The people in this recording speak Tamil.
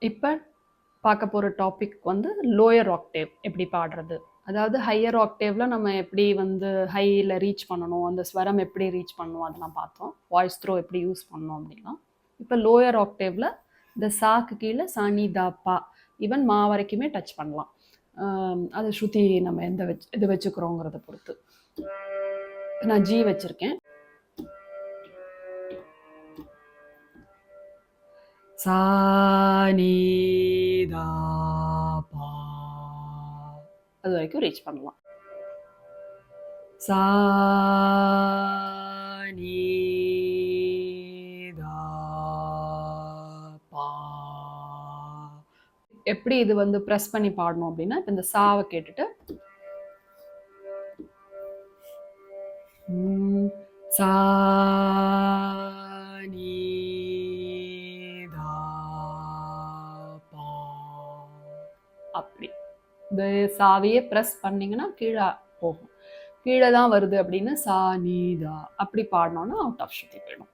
இப்போ பார்க்க போகிற டாபிக் வந்து லோயர் ஆக்டேவ் எப்படி பாடுறது. அதாவது ஹையர் ஆக்டேவில் நம்ம எப்படி வந்து ஹையில் ரீச் பண்ணணும், அந்த ஸ்வரம் எப்படி ரீச் பண்ணணும் அதெல்லாம் பார்த்தோம். வாய்ஸ் த்ரோ எப்படி யூஸ் பண்ணணும் அப்படின்னா, இப்போ லோயர் ஆக்டேவில் இந்த சாக்கு கீழே சாணி தா பா ஈவன் மா வரைக்குமே டச் பண்ணலாம். அது ஸ்ருதி நம்ம எந்த இது வச்சுக்கிறோங்கிறத பொறுத்து. நான் ஜி வச்சுருக்கேன். சா நீ தா பா அது வரைக்கும் ரீச் பண்ணலாம். சா நீ தா பா. எப்படி இது வந்து ப்ரெஸ் பண்ணி பாடணும் அப்படின்னா, இப்போ இந்த சாவை கேட்டுட்டு சா நீ தா பா அப்படி இந்த சாவையே ப்ரெஸ் பண்ணிங்கன்னா கீழே போகும். கீழே தான் வருது அப்படின்னு சா நீ தா அப்படி பாடினோன்னா அவுட் ஆஃப் ஸ்ருதி போயிடும்.